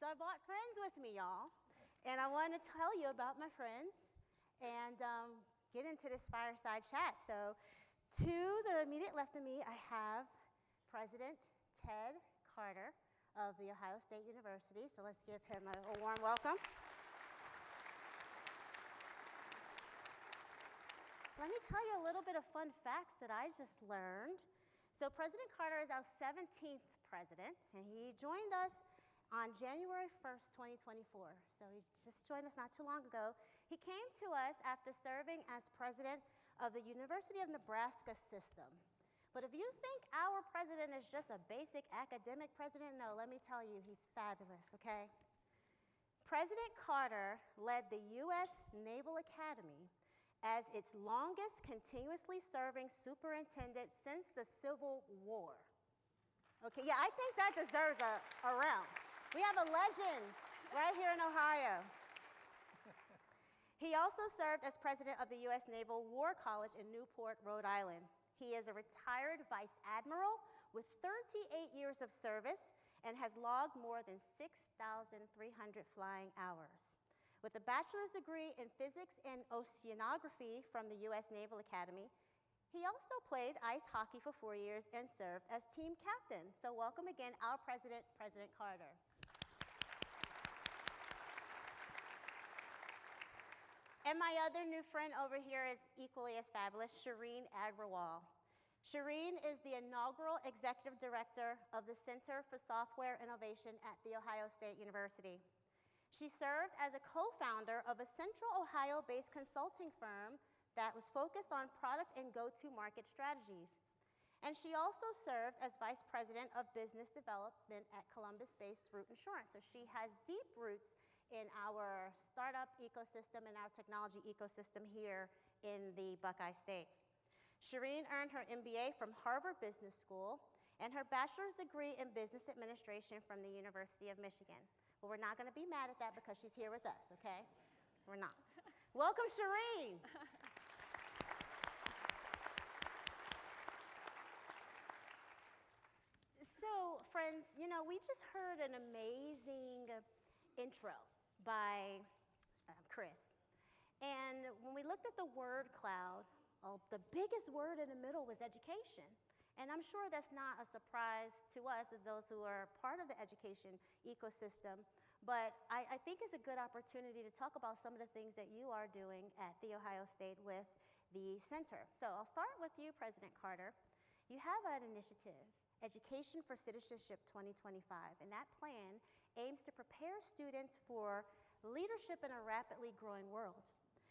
I brought friends with me, y'all. And I want to tell you about my friends and get into this fireside chat. So to the immediate left of me, I have President Ted Carter of The Ohio State University. So let's give him a warm welcome. Let me tell you a little bit of fun facts that I just learned. So President Carter is our 17th president, and he joined us on January 1st, 2024. So he just joined us not too long ago. He came to us after serving as president of the University of Nebraska system. But if you think our president is just a basic academic president, no, let me tell you, he's fabulous, okay? President Carter led the U.S. Naval Academy as its longest continuously serving superintendent since the Civil War. Okay, yeah, I think that deserves a round. We have a legend right here in Ohio. He also served as president of the U.S. Naval War College in Newport, Rhode Island. He is a retired vice admiral with 38 years of service and has logged more than 6,300 flying hours. With a bachelor's degree in physics and oceanography from the U.S. Naval Academy, he also played ice hockey for 4 years and served as team captain. So welcome again, our president, President Carter. And my other new friend over here is equally as fabulous, Shereen Agrawal. Shereen is the inaugural executive director of the Center for Software Innovation at The Ohio State University. She served as a co-founder of a Central Ohio-based consulting firm that was focused on product and go-to-market strategies. And she also served as vice president of business development at Columbus-based Root Insurance. So she has deep roots in our startup ecosystem and our technology ecosystem here in the Buckeye State. Shereen earned her MBA from Harvard Business School and her bachelor's degree in business administration from the University of Michigan. But we're not going to be mad at that because she's here with us, okay? We're not. Welcome, Shereen. So, friends, you know, we just heard an amazing intro by Chris. And when we looked at the word cloud, the biggest word in the middle was education. And I'm sure that's not a surprise to us as those who are part of the education ecosystem, but I think it's a good opportunity to talk about some of the things that you are doing at The Ohio State with the center. So I'll start with you, President Carter. You have an initiative, Education for Citizenship 2025, and that plan aims to prepare students for leadership in a rapidly growing world.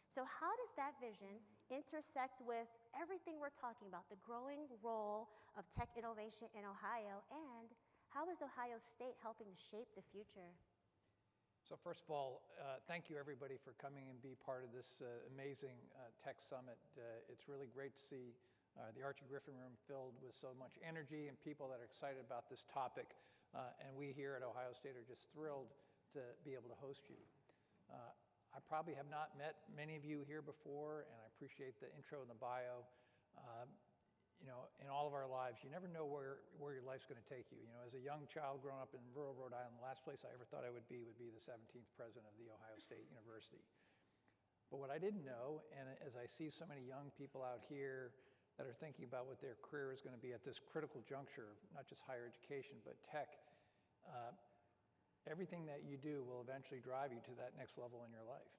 So how does that vision intersect with everything we're talking about, the growing role of tech innovation in Ohio, and how is Ohio State helping to shape the future? So first of all, thank you everybody for coming and be part of this amazing tech summit. It's really great to see the Archie Griffin Room filled with so much energy and people that are excited about this topic. And we here at Ohio State are just thrilled to be able to host you. I probably have not met many of you here before, and I appreciate the intro and the bio. You know, in all of our lives, you never know where your life's going to take you. You know, as a young child growing up in rural Rhode Island, the last place I ever thought I would be the 17th president of The Ohio State University. But what I didn't know, and as I see so many young people out here that are thinking about what their career is going to be at this critical juncture, not just higher education, but tech, everything that you do will eventually drive you to that next level in your life.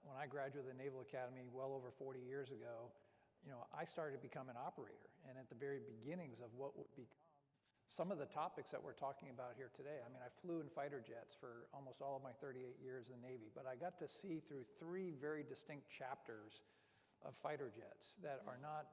When I graduated the Naval Academy well over 40 years ago, you know, I started to become an operator. And at the very beginnings of what would become some of the topics that we're talking about here today. I mean, I flew in fighter jets for almost all of my 38 years in the Navy, but I got to see through 3 very distinct chapters of fighter jets that are not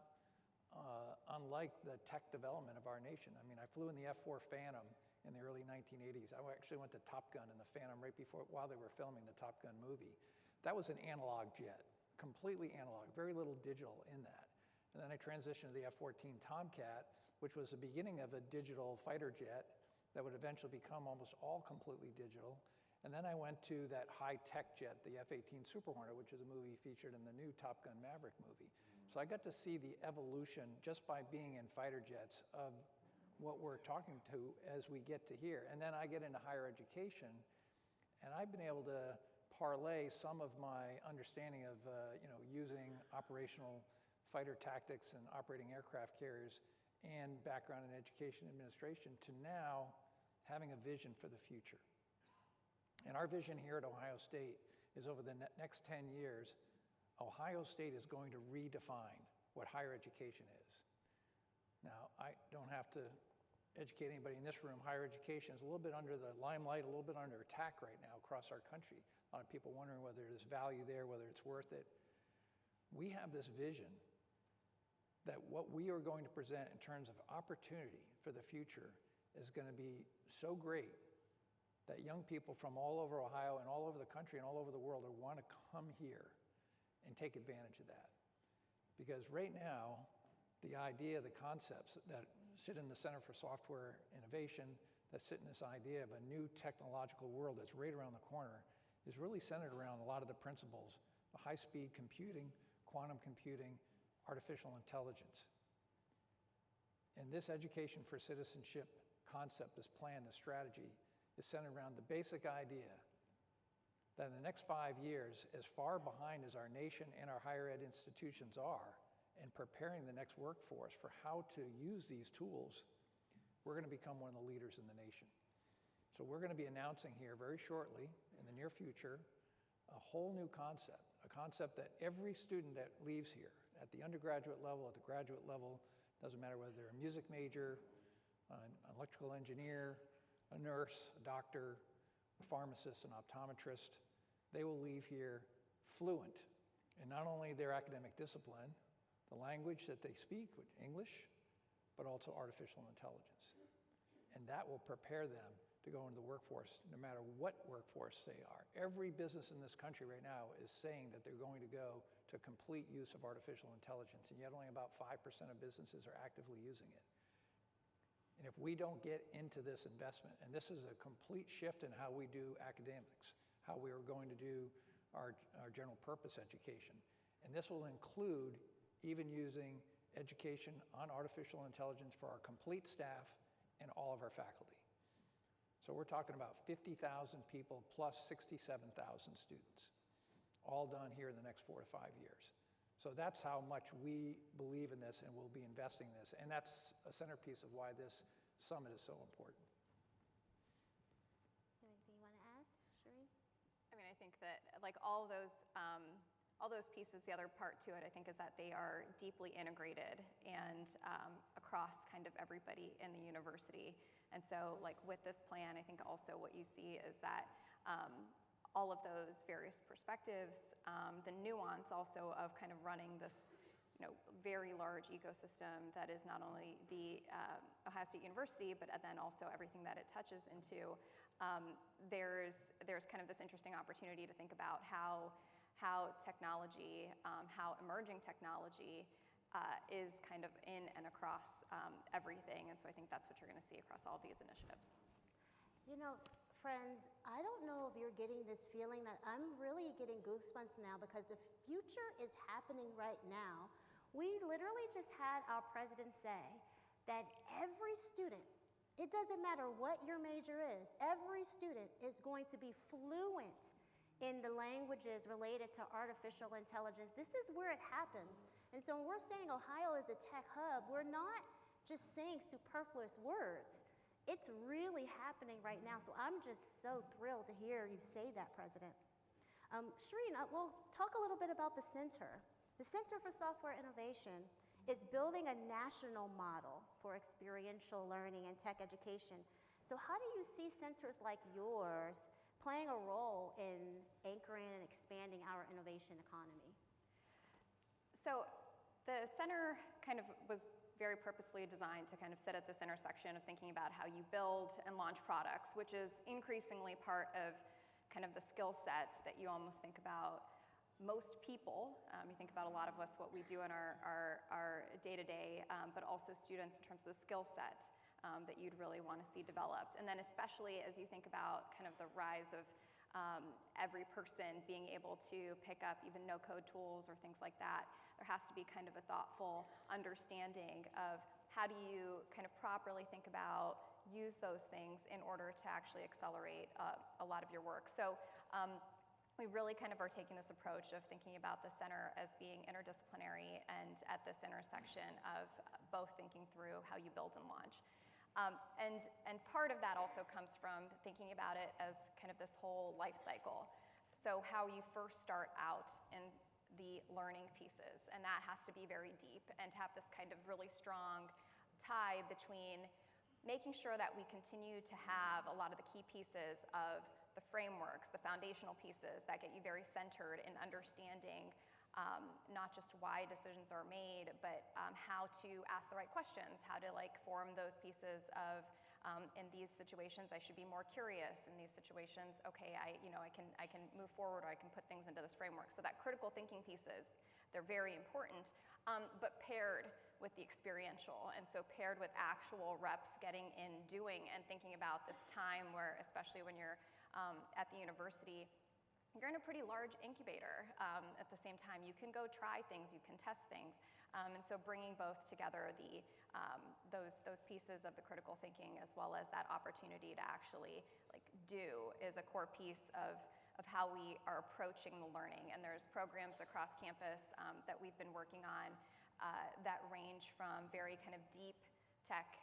unlike the tech development of our nation. I mean, I flew in the F-4 Phantom in the early 1980s. I actually went to Top Gun in the Phantom right while they were filming the Top Gun movie. That was an analog jet, completely analog, very little digital in that. And then I transitioned to the F-14 Tomcat, which was the beginning of a digital fighter jet that would eventually become almost all completely digital. And then I went to that high-tech jet, the F-18 Super Hornet, which is a movie featured in the new Top Gun Maverick movie. So I got to see the evolution, just by being in fighter jets, of what we're talking to as we get to here. And then I get into higher education, and I've been able to parlay some of my understanding of using operational fighter tactics and operating aircraft carriers and background in education administration to now having a vision for the future. And our vision here at Ohio State is over the next 10 years, Ohio State is going to redefine what higher education is. Now, I don't have to educate anybody in this room. Higher education is a little bit under the limelight, a little bit under attack right now across our country. A lot of people wondering whether there's value there, whether it's worth it. We have this vision that what we are going to present in terms of opportunity for the future is going to be so great that young people from all over Ohio and all over the country and all over the world want to come here and take advantage of that. Because right now, the idea, the concepts that sit in the Center for Software Innovation, that sit in this idea of a new technological world that's right around the corner, is really centered around a lot of the principles of high-speed computing, quantum computing, artificial intelligence. And this education for citizenship concept, this plan, this strategy, is centered around the basic idea that in the next 5 years, as far behind as our nation and our higher ed institutions are in preparing the next workforce for how to use these tools, we're going to become one of the leaders in the nation. So we're going to be announcing here very shortly, in the near future, a whole new concept, a concept that every student that leaves here, at the undergraduate level, at the graduate level, doesn't matter whether they're a music major, an electrical engineer, a nurse, a doctor, a pharmacist, an optometrist, they will leave here fluent in not only their academic discipline, the language that they speak, English, but also artificial intelligence. And that will prepare them to go into the workforce, no matter what workforce they are. Every business in this country right now is saying that they're going to go to complete use of artificial intelligence, and yet only about 5% of businesses are actively using it. And if we don't get into this investment, and this is a complete shift in how we do academics, how we are going to do our general purpose education. And this will include even using education on artificial intelligence for our complete staff and all of our faculty. So we're talking about 50,000 people plus 67,000 students, all done here in the next 4 to 5 years. So that's how much we believe in this and will be investing in this. And that's a centerpiece of why this summit is so important. Anything you want to add, Shereen? I mean, I think that like all those pieces, the other part to it, I think, is that they are deeply integrated and across kind of everybody in the university. And so like with this plan, I think also what you see is that all of those various perspectives, the nuance also of kind of running this very large ecosystem that is not only the Ohio State University, but then also everything that it touches into. There's kind of this interesting opportunity to think about how technology, how emerging technology is kind of in and across everything. And so I think that's what you're going to see across all of these initiatives. You know, friends, I don't know if you're getting this feeling that I'm really getting goosebumps now because the future is happening right now. We literally just had our president say that every student, it doesn't matter what your major is, every student is going to be fluent in the languages related to artificial intelligence. This is where it happens. And so when we're saying Ohio is a tech hub, we're not just saying superfluous words. It's really happening right now. So I'm just so thrilled to hear you say that, President. Shereen, we'll talk a little bit about the center. The Center for Software Innovation is building a national model for experiential learning and tech education. So how do you see centers like yours playing a role in anchoring and expanding our innovation economy? So the center kind of was very purposely designed to kind of sit at this intersection of thinking about how you build and launch products, which is increasingly part of kind of the skill set that you almost think about most people. You think about a lot of us, what we do in our day-to-day, but also students in terms of the skill set that you'd really want to see developed. And then especially as you think about kind of the rise of every person being able to pick up even no-code tools or things like that, there has to be kind of a thoughtful understanding of how do you kind of properly think about, use those things in order to actually accelerate a lot of your work. So we really kind of are taking this approach of thinking about the center as being interdisciplinary and at this intersection of both thinking through how you build and launch. And part of that also comes from thinking about it as kind of this whole life cycle. So how you first start out in the learning pieces, and that has to be very deep and have this kind of really strong tie between making sure that we continue to have a lot of the key pieces of the frameworks, the foundational pieces that get you very centered in understanding not just why decisions are made, but how to ask the right questions, how to like form those pieces of in these situations I should be more curious. In these situations, okay, I can move forward, or I can put things into this framework. So that critical thinking pieces, they're very important, but paired with the experiential, and so paired with actual reps getting in, doing, and thinking about this time where, especially when you're at the university, you're in a pretty large incubator. At the same time, you can go try things, you can test things, and so bringing both together those pieces of the critical thinking as well as that opportunity to actually like do is a core piece of how we are approaching the learning. And there's programs across campus that we've been working on that range from very kind of deep tech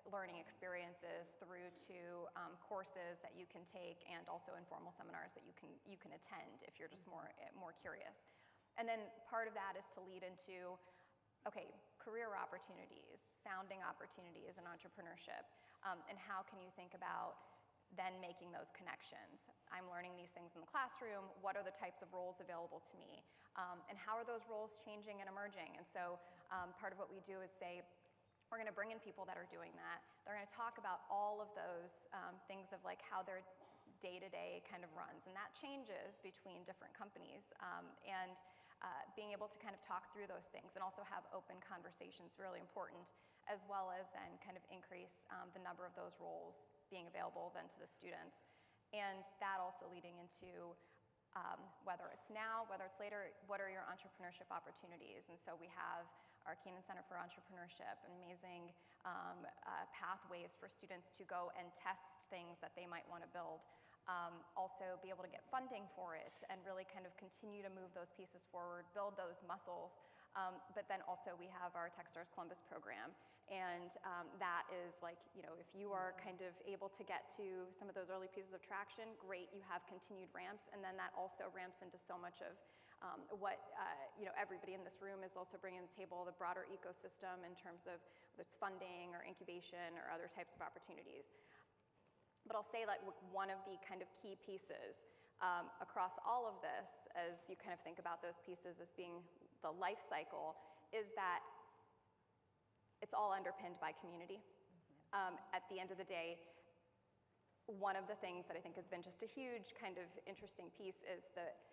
learning experiences through to courses that you can take, and also informal seminars that you can attend if you're just more curious. And then part of that is to lead into, okay, career opportunities, founding opportunities, and entrepreneurship, and how can you think about then making those connections. I'm learning these things in the classroom. What are the types of roles available to me? And how are those roles changing and emerging? And so part of what we do is say, we're going to bring in people that are doing that. They're going to talk about all of those things of like how their day-to-day kind of runs. And that changes between different companies. And being able to kind of talk through those things and also have open conversations, really important, as well as then kind of increase the number of those roles being available then to the students. And that also leading into whether it's now, whether it's later, what are your entrepreneurship opportunities? And so we have our KEYNOTE Center for Entrepreneurship, amazing pathways for students to go and test things that they might want to build. Also be able to get funding for it and really kind of continue to move those pieces forward, build those muscles. But then also we have our Techstars Columbus program. And that is like, if you are kind of able to get to some of those early pieces of traction, great, you have continued ramps. And then that also ramps into so much of what everybody in this room is also bringing to the table, the broader ecosystem in terms of whether it's funding or incubation or other types of opportunities. But I'll say like one of the kind of key pieces across all of this, as you kind of think about those pieces as being the life cycle, is that it's all underpinned by community. At the end of the day, one of the things that I think has been just a huge kind of interesting piece is that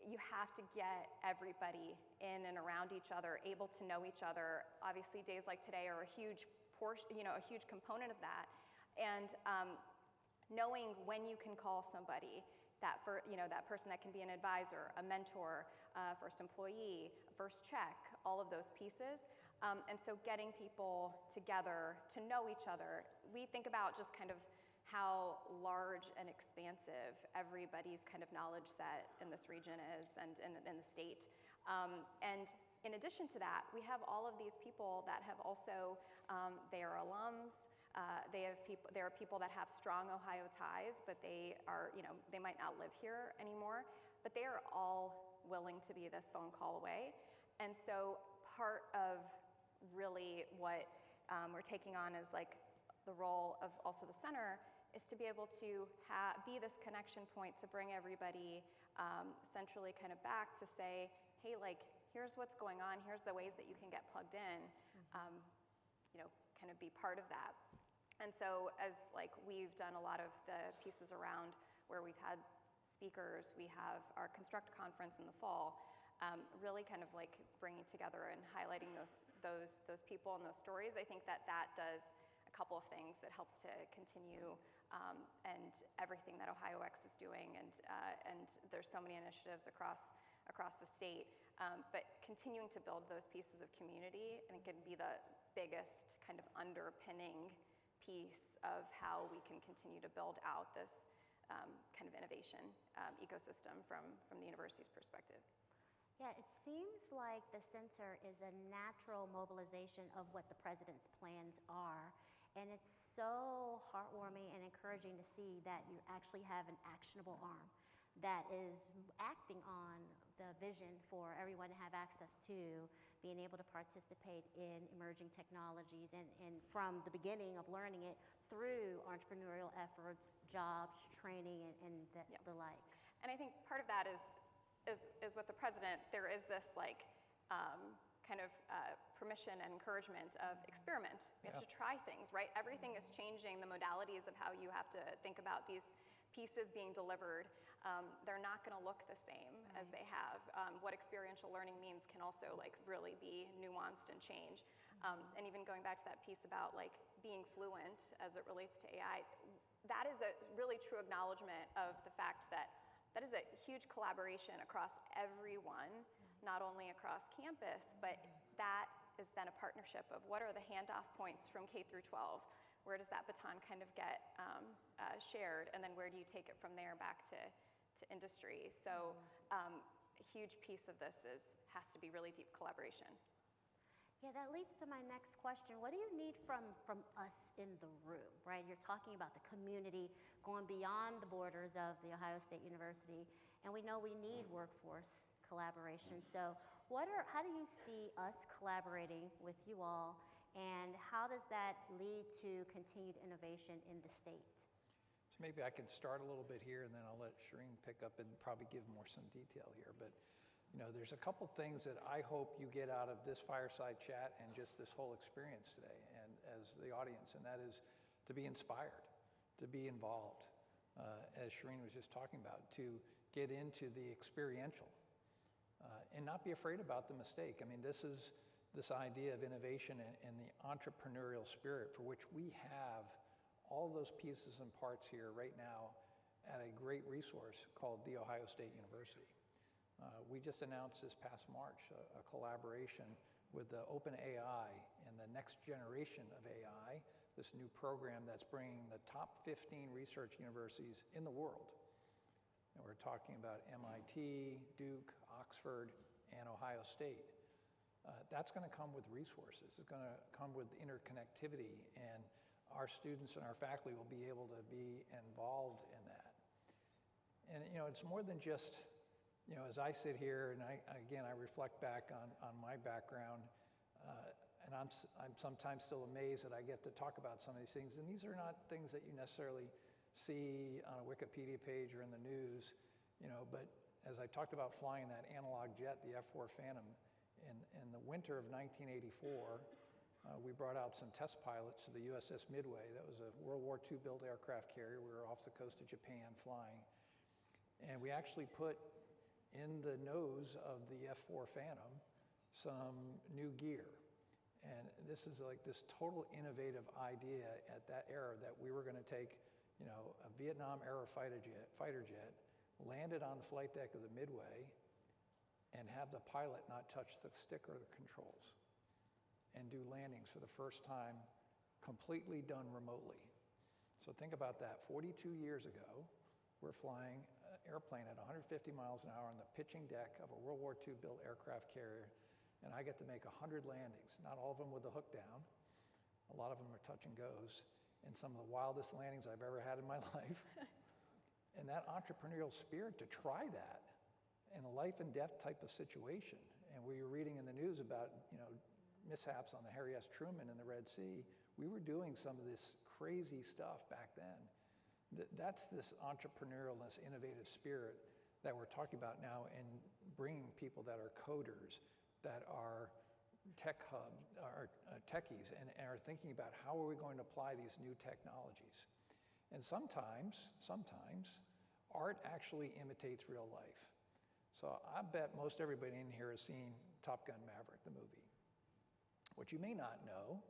you have to get everybody in and around each other, able to know each other. Obviously, days like today are a huge portion, a huge component of that. And knowing when you can call somebody, that person that can be an advisor, a mentor, first employee, first check, all of those pieces. And so getting people together to know each other, we think about just kind of how large and expansive everybody's kind of knowledge set in this region is and in the state. And in addition to that, we have all of these people that have also, they are alums, there are people that have strong Ohio ties, but they are, they might not live here anymore, but they are all willing to be this phone call away. And so part of really what we're taking on is like the role of also the center is to be able to be this connection point to bring everybody centrally kind of back to say, hey, like, here's what's going on, here's the ways that you can get plugged in, kind of be part of that. And so as like we've done a lot of the pieces around where we've had speakers, we have our Construct conference in the fall, really kind of like bringing together and highlighting those people and those stories. I think that does a couple of things. It helps to continue and everything that OhioX is doing, and there's so many initiatives across the state, but continuing to build those pieces of community, and it can be biggest kind of underpinning piece of how we can continue to build out this kind of innovation ecosystem from the university's perspective. Yeah, it seems like the center is a natural mobilization of what the president's plans are. And it's so heartwarming and encouraging to see that you actually have an actionable arm that is acting on the vision for everyone to have access to being able to participate in emerging technologies and from the beginning of learning it through entrepreneurial efforts, jobs, training, and the like. And I think part of that is with the president, there is this like kind of permission and encouragement of experiment. We have to try things, right? Everything is changing, the modalities of how you have to think about these pieces being delivered. They're not gonna look the same as they have. What experiential learning means can also like really be nuanced and change. And even going back to that piece about like being fluent as it relates to AI, that is a really true acknowledgement of the fact that that is a huge collaboration across everyone, not only across campus, but that is then a partnership of what are the handoff points from K through 12? Where does that baton kind of get shared, and then where do you take it from there back to industry? So a huge piece of this has to be really deep collaboration. Yeah, that leads to my next question. What do you need from us in the room, right? You're talking about the community going beyond the borders of The Ohio State University, and we know we need workforce collaboration. So how do you see us collaborating with you all, and how does that lead to continued innovation in the state? So maybe I can start a little bit here, and then I'll let Shereen pick up and probably give some detail here. But you know, there's a couple things that I hope you get out of this fireside chat and just this whole experience today, and as the audience, and that is to be inspired, to be involved, as Shereen was just talking about, to get into the experiential, and not be afraid about the mistake. I mean, this is this idea of innovation and the entrepreneurial spirit for which we have all those pieces and parts here right now at a great resource called The Ohio State University. We just announced this past March a collaboration with the OpenAI and the next generation of AI, this new program that's bringing the top 15 research universities in the world. And we're talking about MIT, Duke, Oxford, and Ohio State. That's going to come with resources. It's going to come with interconnectivity, and our students and our faculty will be able to be involved in that. And you know, it's more than just, you know, as I sit here and I reflect back on my background, and I'm sometimes still amazed that I get to talk about some of these things. And these are not things that you necessarily see on a Wikipedia page or in the news, you know. But as I talked about flying that analog jet, the F-4 Phantom, in the winter of 1984, we brought out some test pilots to the USS Midway. That was a World War II built aircraft carrier. We were off the coast of Japan flying. And we actually put in the nose of the F-4 Phantom some new gear. And this is like this total innovative idea at that era that we were going to take, you know, a Vietnam era fighter jet, land it on the flight deck of the Midway, and have the pilot not touch the stick or the controls, and do landings for the first time completely done remotely. So think about that. 42 years ago, we're flying an airplane at 150 miles an hour on the pitching deck of a World War II built aircraft carrier, and I get to make 100 landings, not all of them with the hook down. A lot of them are touch and goes, and some of the wildest landings I've ever had in my life. And that entrepreneurial spirit to try that in a life and death type of situation. And we were reading in the news about, you know, mishaps on the Harry S. Truman in the Red Sea. We were doing some of this crazy stuff back then. That's this entrepreneurial, this innovative spirit that we're talking about now, and bringing people that are coders, that are tech hub, are techies, and are thinking about how are we going to apply these new technologies. And sometimes art actually imitates real life. So I bet most everybody in here has seen Top Gun Maverick, the movie. What you may not know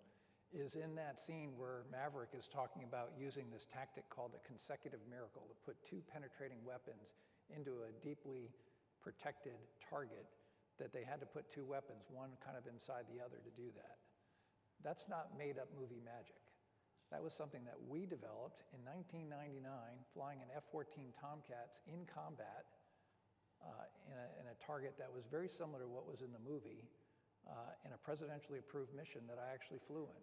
is in that scene where Maverick is talking about using this tactic called the consecutive miracle to put two penetrating weapons into a deeply protected target, that they had to put two weapons, one kind of inside the other, to do that. That's not made-up movie magic. That was something that we developed in 1999, flying an F-14 Tomcats in combat in a target that was very similar to what was in the movie, in a presidentially approved mission that I actually flew in.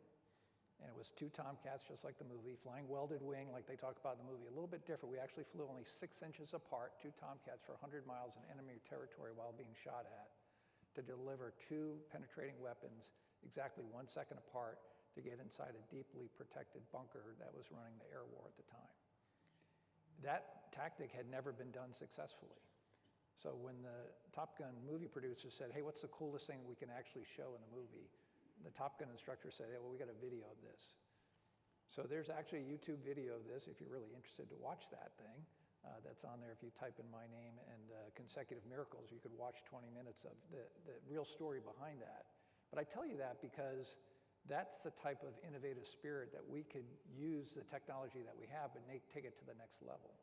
And it was 2 Tomcats, just like the movie, flying welded wing like they talk about in the movie. A little bit different. We actually flew only 6 inches apart, 2 Tomcats for 100 miles in enemy territory while being shot at, to deliver 2 penetrating weapons exactly 1 second apart to get inside a deeply protected bunker that was running the air war at the time. That tactic had never been done successfully. So when the Top Gun movie producers said, hey, what's the coolest thing we can actually show in the movie? The Top Gun instructor said, hey, well, we got a video of this. So there's actually a YouTube video of this if you're really interested to watch that thing. That's on there. If you type in my name and consecutive miracles, you could watch 20 minutes of the real story behind that. But I tell you that because that's the type of innovative spirit that we could use the technology that we have, but take it to the next level.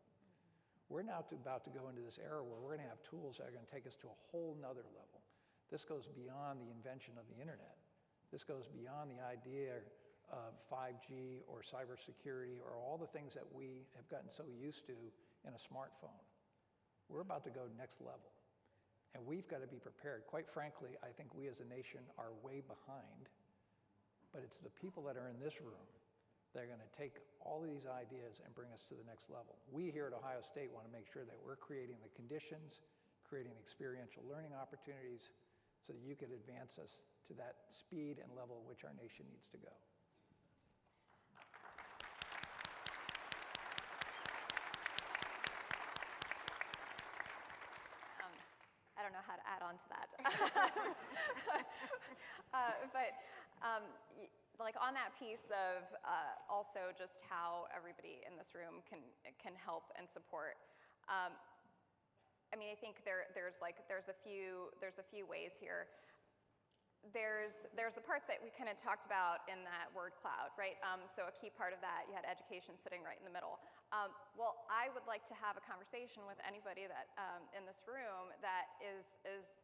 We're now about to go into this era where we're going to have tools that are going to take us to a whole nother level. This goes beyond the invention of the internet. This goes beyond the idea of 5G or cybersecurity or all the things that we have gotten so used to in a smartphone. We're about to go next level. And we've got to be prepared. Quite frankly, I think we as a nation are way behind, but it's the people that are in this room that are going to take all of these ideas and bring us to the next level. We here at Ohio State want to make sure that we're creating the conditions, creating experiential learning opportunities so that you could advance us to that speed and level at which our nation needs to go. I don't know how to add on to that. Like on that piece of also just how everybody in this room can help and support. I mean, I think there's a few ways here. There's the parts that we kind of talked about in that word cloud, right? So a key part of that, you had education sitting right in the middle. Well, I would like to have a conversation with anybody that in this room that is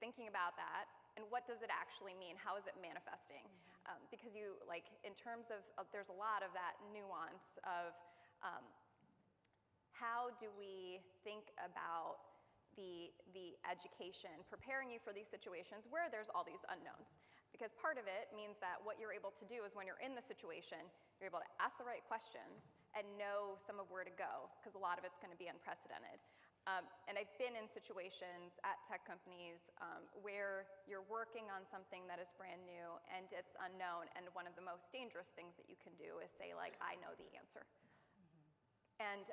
thinking about that, and what does it actually mean? How is it manifesting? Because in terms of there's a lot of that nuance of how do we think about the education, preparing you for these situations where there's all these unknowns. Because part of it means that what you're able to do is when you're in the situation, you're able to ask the right questions and know some of where to go, because a lot of it's going to be unprecedented. And I've been in situations at tech companies where you're working on something that is brand new and it's unknown, and one of the most dangerous things that you can do is say, like, I know the answer. And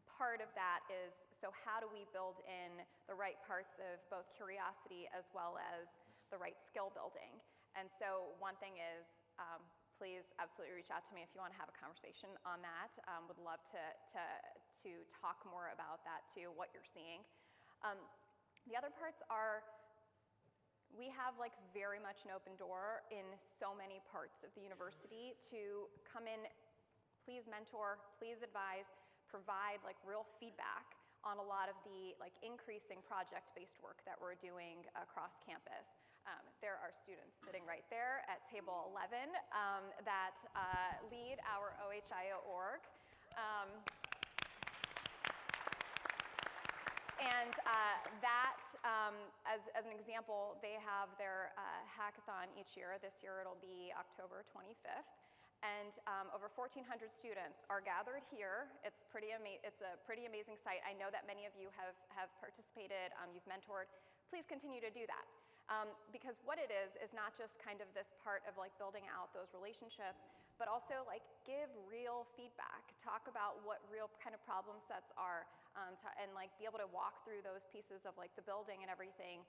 part of that is, so how do we build in the right parts of both curiosity as well as the right skill building? And so one thing is, please absolutely reach out to me if you want to have a conversation on that. Would love to talk more about that too, what you're seeing. The other parts are, we have like very much an open door in so many parts of the university to come in, please mentor, please advise, provide like real feedback on a lot of the like increasing project-based work that we're doing across campus. There are students sitting right there at table 11 that lead our OHIO org. And as an example, they have their hackathon each year. This year it'll be October 25th. And over 1,400 students are gathered here. It's a pretty amazing site. I know that many of you have participated, you've mentored. Please continue to do that. Because what it is not just kind of this part of like building out those relationships, but also like give real feedback, talk about what real kind of problem sets are, and like be able to walk through those pieces of like the building and everything,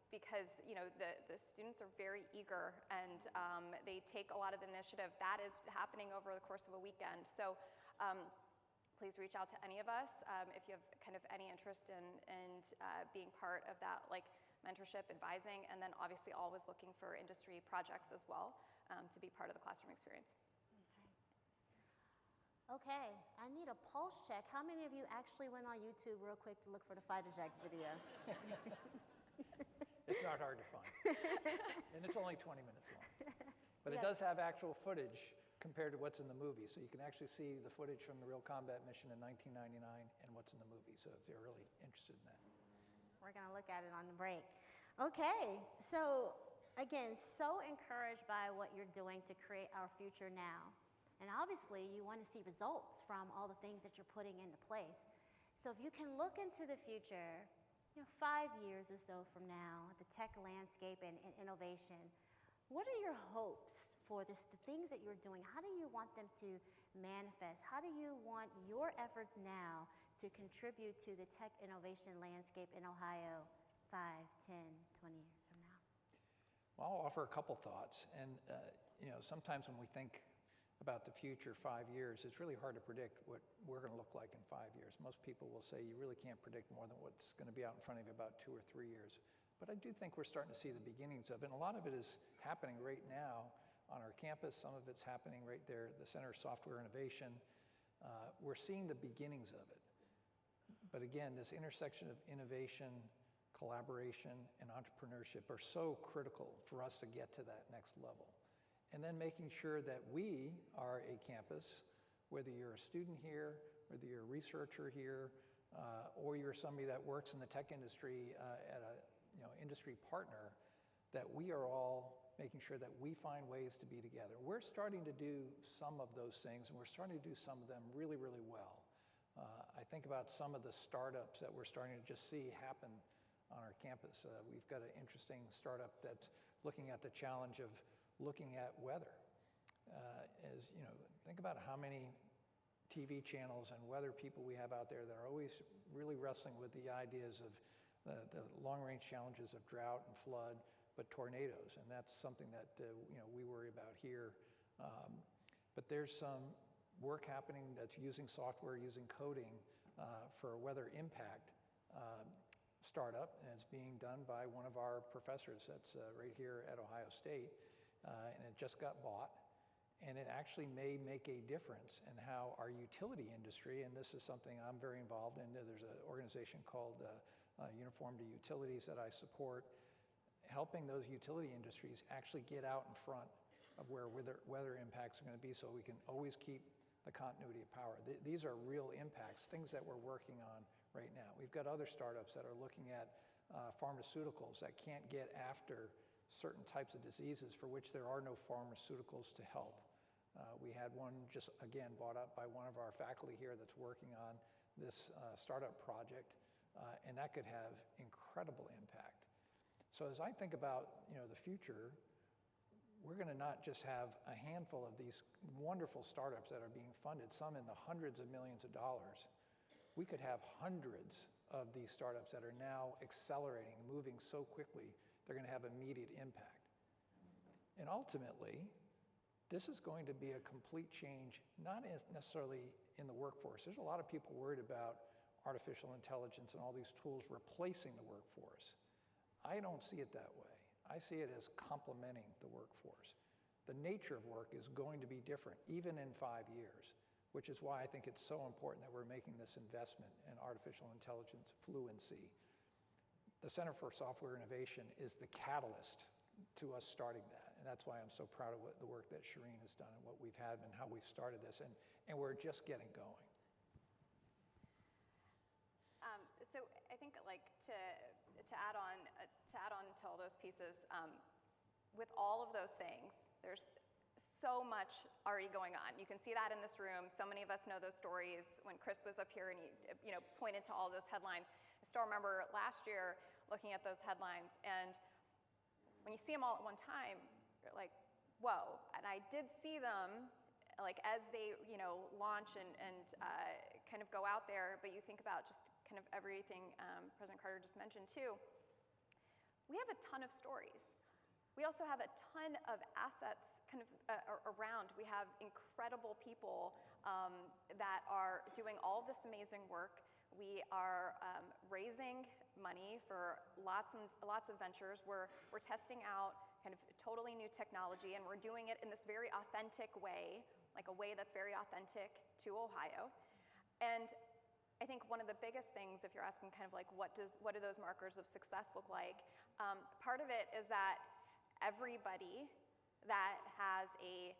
because you know the students are very eager and they take a lot of the initiative. That is happening over the course of a weekend. So please reach out to any of us if you have kind of any interest in being part of that like mentorship, advising, and then obviously always looking for industry projects as well to be part of the classroom experience. Okay, I need a pulse check. How many of you actually went on YouTube real quick to look for the fighter jack video? It's not hard to find. And it's only 20 minutes long. But it Yeah. does have actual footage compared to what's in the movie. So you can actually see the footage from the real combat mission in 1999 and what's in the movie. So if you're really interested in that. We're going to look at it on the break. Okay, so again, so encouraged by what you're doing to create our future now. And obviously, you want to see results from all the things that you're putting into place. So if you can look into the future, 5 years or so from now, the tech landscape and innovation, what are your hopes for the things that you're doing? How do you want them to manifest? How do you want your efforts now to contribute to the tech innovation landscape in Ohio 5, 10, 20 years from now? Well, I'll offer a couple thoughts. And sometimes when we think about the future 5 years, it's really hard to predict what we're going to look like in 5 years. Most people will say you really can't predict more than what's going to be out in front of you about 2 or 3 years. But I do think we're starting to see the beginnings of it. And a lot of it is happening right now on our campus. Some of it's happening right there at the Center of Software Innovation. We're seeing the beginnings of it. But again, this intersection of innovation, collaboration, and entrepreneurship are so critical for us to get to that next level. And then making sure that we are a campus, whether you're a student here, whether you're a researcher here, or you're somebody that works in the tech industry at a industry partner, that we are all making sure that we find ways to be together. We're starting to do some of those things, and we're starting to do some of them really, really well. I think about some of the startups that we're starting to just see happen on our campus. We've got an interesting startup that's looking at the challenge of looking at weather. Think about how many TV channels and weather people we have out there that are always really wrestling with the ideas of the long-range challenges of drought and flood, but tornadoes, and that's something that we worry about here. But there's some work happening that's using software, using coding for a weather impact startup, and it's being done by one of our professors that's right here at Ohio State, and it just got bought. And it actually may make a difference in how our utility industry, and this is something I'm very involved in. There's an organization called Uniform to Utilities that I support, helping those utility industries actually get out in front of where weather impacts are going to be, so we can always keep the continuity of power. These are real impacts, things that we're working on right now. We've got other startups that are looking at pharmaceuticals that can't get after certain types of diseases for which there are no pharmaceuticals to help. We had one just, again, bought up by one of our faculty here that's working on this startup project, and that could have incredible impact. So as I think about the future, we're going to not just have a handful of these wonderful startups that are being funded, some in the hundreds of millions of dollars. We could have hundreds of these startups that are now accelerating, moving so quickly, they're going to have immediate impact. And ultimately, this is going to be a complete change, not necessarily in the workforce. There's a lot of people worried about artificial intelligence and all these tools replacing the workforce. I don't see it that way. I see it as complementing the workforce. The nature of work is going to be different, even in 5 years, which is why I think it's so important that we're making this investment in artificial intelligence fluency. The Center for Software Innovation is the catalyst to us starting that, and that's why I'm so proud of the work that Shereen has done and what we've had and how we've started this, and we're just getting going. So I think to add on to all those pieces, with all of those things, there's so much already going on. You can see that in this room. So many of us know those stories. When Chris was up here and he pointed to all those headlines, I still remember last year looking at those headlines, and when you see them all at one time, you're like, whoa. And I did see them as they launch and kind of go out there, but you think about just kind of everything President Carter just mentioned too. We have a ton of stories. We also have a ton of assets kind of around. We have incredible people that are doing all of this amazing work. We are raising money for lots of ventures. We're testing out kind of totally new technology, and we're doing it in this very authentic way, like a way that's very authentic to Ohio. And I think one of the biggest things, if you're asking kind of what do those markers of success look like, part of it is that everybody that has a,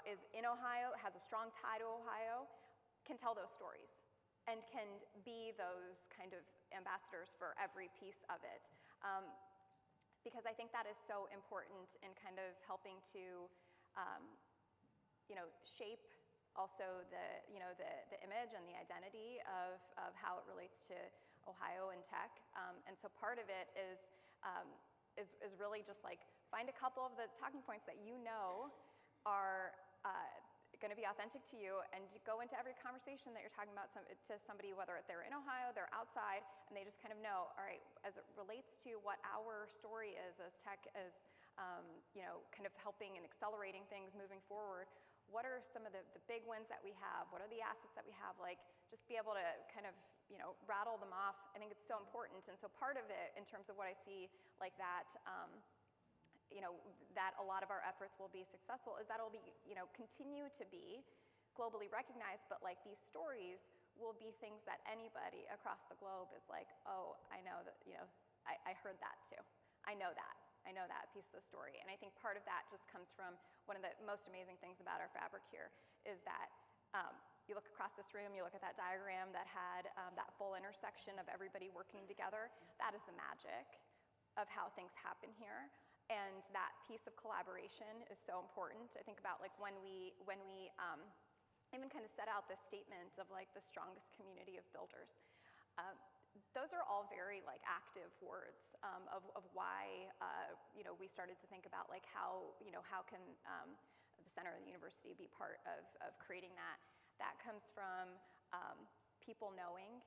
is in Ohio, has a strong tie to Ohio, can tell those stories and can be those kind of ambassadors for every piece of it. Because I think that is so important in kind of helping to, shape also the image and the identity of how it relates to Ohio and tech. And so part of it is really just like find a couple of the talking points that you know are going to be authentic to you, and go into every conversation that you're talking about to somebody, whether they're in Ohio, they're outside, and they just kind of know, all right, as it relates to what our story is as tech, as kind of helping and accelerating things moving forward, what are some of the big wins that we have? What are the assets that we have? Like, just be able to kind of, rattle them off. I think it's so important. And so part of it, in terms of what I see like that, that a lot of our efforts will be successful, is that it'll be, continue to be globally recognized, but like these stories will be things that anybody across the globe is like, oh, I know that, I heard that too. I know that piece of the story. And I think part of that just comes from one of the most amazing things about our fabric here is that you look across this room, you look at that diagram that had that full intersection of everybody working together. That is the magic of how things happen here. And that piece of collaboration is so important. I think about like when we even kind of set out this statement of like the strongest community of builders. Those are all very like active words of why we started to think about like how can the center of the university be part of creating that. That comes from people knowing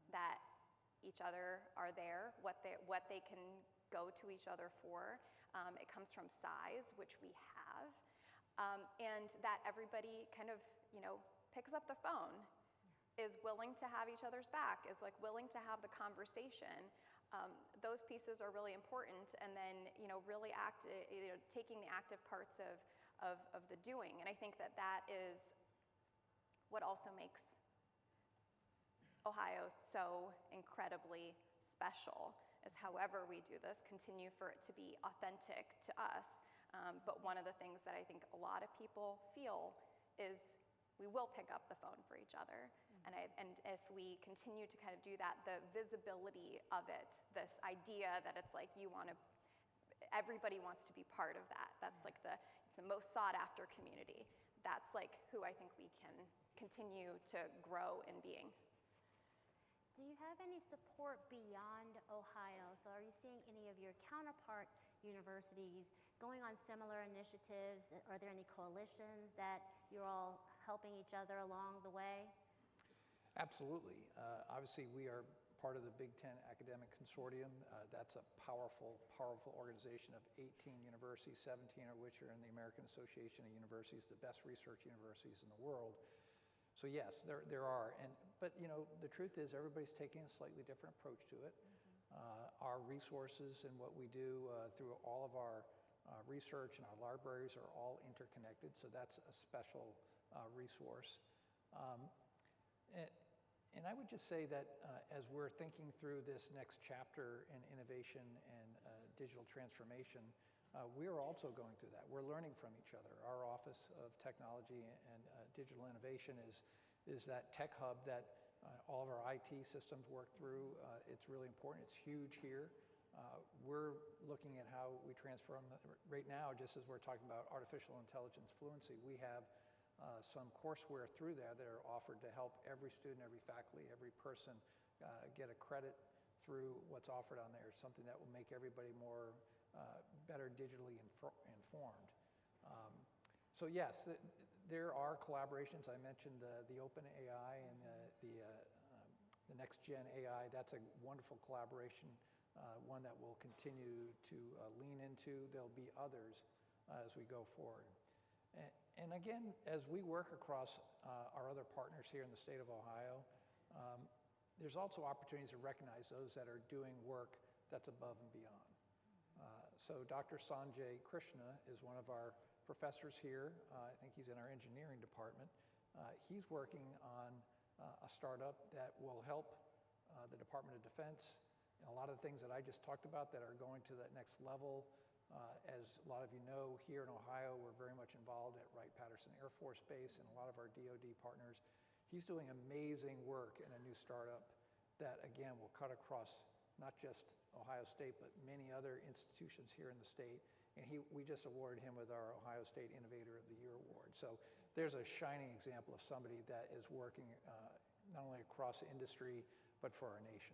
that each other are there, what they can go to each other for. It comes from size, which we have, and that everybody kind of picks up the phone, is willing to have each other's back, is like willing to have the conversation. Those pieces are really important, and then really taking the active parts of the doing. And I think that is what also makes Ohio so incredibly special, is however we do this, continue for it to be authentic to us. But one of the things that I think a lot of people feel is we will pick up the phone for each other. And if we continue to kind of do that, the visibility of it, this idea that it's like everybody wants to be part of that. That's like it's the most sought after community. That's like who I think we can continue to grow in being. Do you have any support beyond Ohio? So are you seeing any of your counterpart universities going on similar initiatives? Are there any coalitions that you're all helping each other along the way? Absolutely. Obviously, we are part of the Big Ten Academic Consortium. That's a powerful organization of 18 universities, 17 of which are in the American Association of Universities, the best research universities in the world. So yes, there are. But the truth is everybody's taking a slightly different approach to it. Our resources and what we do through all of our research and our libraries are all interconnected, so that's a special resource. And I would just say that as we're thinking through this next chapter in innovation and digital transformation, we're also going through that. We're learning from each other. Our Office of Technology and Digital Innovation is that tech hub that all of our IT systems work through. It's really important. It's huge here. We're looking at how we transform right now, just as we're talking about artificial intelligence fluency. We have some courseware through there that are offered to help every student, every faculty, every person get a credit through what's offered on there, something that will make everybody better digitally informed. So yes, there are collaborations. I mentioned the Open AI and the Next Gen AI. That's a wonderful collaboration, one that we'll continue to lean into. There'll be others as we go forward. And again, as we work across our other partners here in the state of Ohio, there's also opportunities to recognize those that are doing work that's above and beyond. So Dr. Sanjay Krishna is one of our professors here. I think he's in our engineering department. He's working on a startup that will help the Department of Defense and a lot of the things that I just talked about that are going to that next level As a lot of you know, here in Ohio, we're very much involved at Wright-Patterson Air Force Base and a lot of our DoD partners. He's doing amazing work in a new startup that, again, will cut across not just Ohio State, but many other institutions here in the state. And we just awarded him with our Ohio State Innovator of the Year award. So there's a shining example of somebody that is working not only across industry, but for our nation.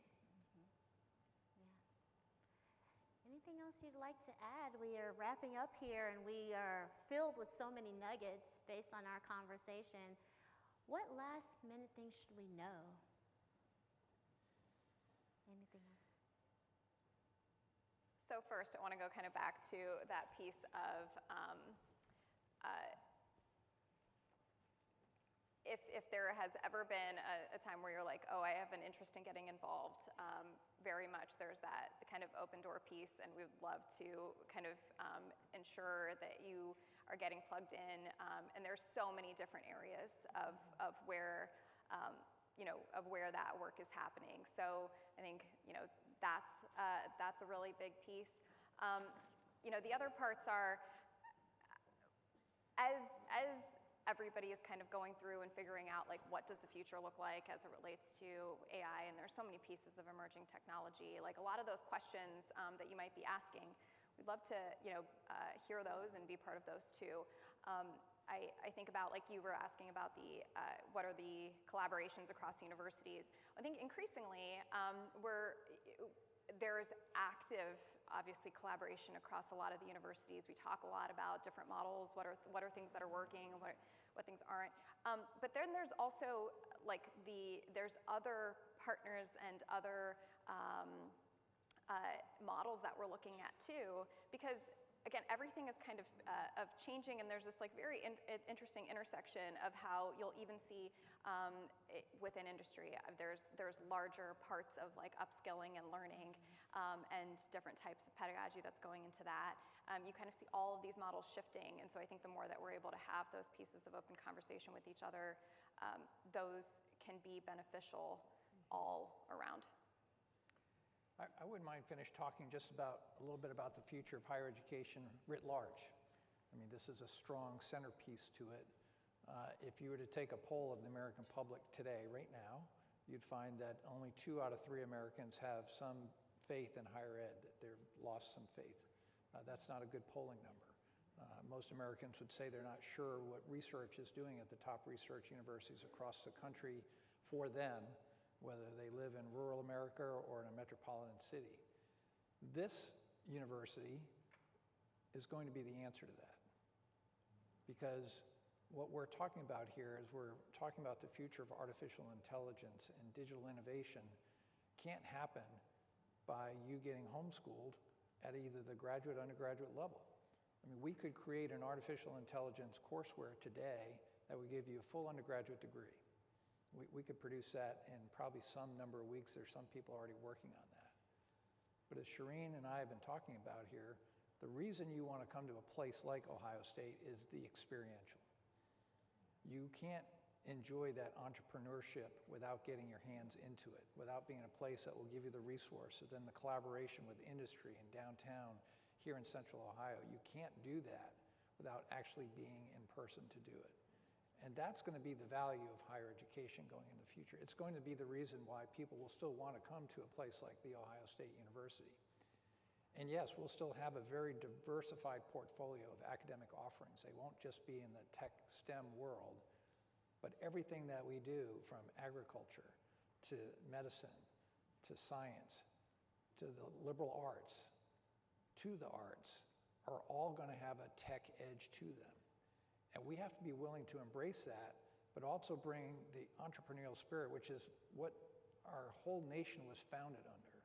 Anything else you'd like to add? We are wrapping up here and we are filled with so many nuggets based on our conversation. What last minute things should we know? Anything else? So first, I want to go kind of back to that piece of if there has ever been a time where you're like, oh, I have an interest in getting involved, very much there's that kind of open door piece, and we would love to kind of ensure that you are getting plugged in. And there's so many different areas of where of where that work is happening. So I think that's a really big piece. The other parts are as everybody is kind of going through and figuring out like what does the future look like as it relates to AI, and there's so many pieces of emerging technology. Like a lot of those questions that you might be asking, we'd love to hear those and be part of those too. I think about, like you were asking about the what are the collaborations across universities. I think increasingly there's active, obviously, collaboration across a lot of the universities. We talk a lot about different models, what are things that are working, and what things aren't. But then there's also like there's other partners and other models that we're looking at too, because again, everything is kind of changing, and there's this like very interesting intersection of how you'll even see within industry. There's larger parts of like upskilling and learning and different types of pedagogy that's going into that. You kind of see all of these models shifting, and so I think the more that we're able to have those pieces of open conversation with each other, those can be beneficial all around. I wouldn't mind finish talking just about a little bit about the future of higher education writ large. I mean, this is a strong centerpiece to it. If you were to take a poll of the American public today, right now, you'd find that only 2 out of 3 Americans have some faith in higher ed, that they've lost some faith. That's not a good polling number. Most Americans would say they're not sure what research is doing at the top research universities across the country for them, whether they live in rural America or in a metropolitan city. This university is going to be the answer to that. Because what we're talking about here is we're talking about the future of artificial intelligence and digital innovation can't happen by you getting homeschooled at either the graduate or undergraduate level. I mean, we could create an artificial intelligence courseware today that would give you a full undergraduate degree. We could produce that in probably some number of weeks. There's some people already working on that. But as Shereen and I have been talking about here, the reason you want to come to a place like Ohio State is the experiential. You can't enjoy that entrepreneurship without getting your hands into it, without being in a place that will give you the resources and the collaboration with industry in downtown here in Central Ohio. You can't do that without actually being in person to do it. And that's going to be the value of higher education going in the future. It's going to be the reason why people will still want to come to a place like The Ohio State University. And yes, we'll still have a very diversified portfolio of academic offerings. They won't just be in the tech STEM world, but everything that we do, from agriculture to medicine to science to the liberal arts to the arts, are all going to have a tech edge to them. And we have to be willing to embrace that, but also bring the entrepreneurial spirit, which is what our whole nation was founded under.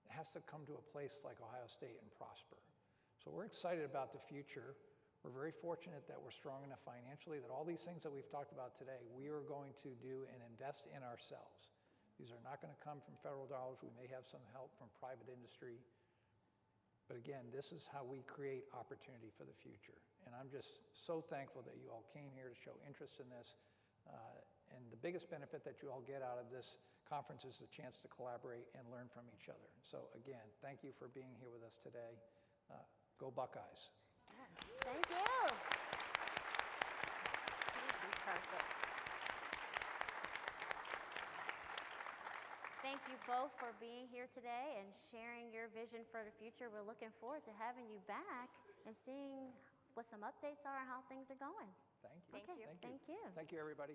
It has to come to a place like Ohio State and prosper. So we're excited about the future. We're very fortunate that we're strong enough financially that all these things that we've talked about today, we are going to do and invest in ourselves. These are not going to come from federal dollars. We may have some help from private industry. But again, this is how we create opportunity for the future. And I'm just so thankful that you all came here to show interest in this. And the biggest benefit that you all get out of this conference is the chance to collaborate and learn from each other. So again, thank you for being here with us today. Go Buckeyes. Thank you. Perfect. Thank you both for being here today and sharing your vision for the future. We're looking forward to having you back and seeing what some updates are and how things are going. Thank you. Thank you. Thank you, everybody.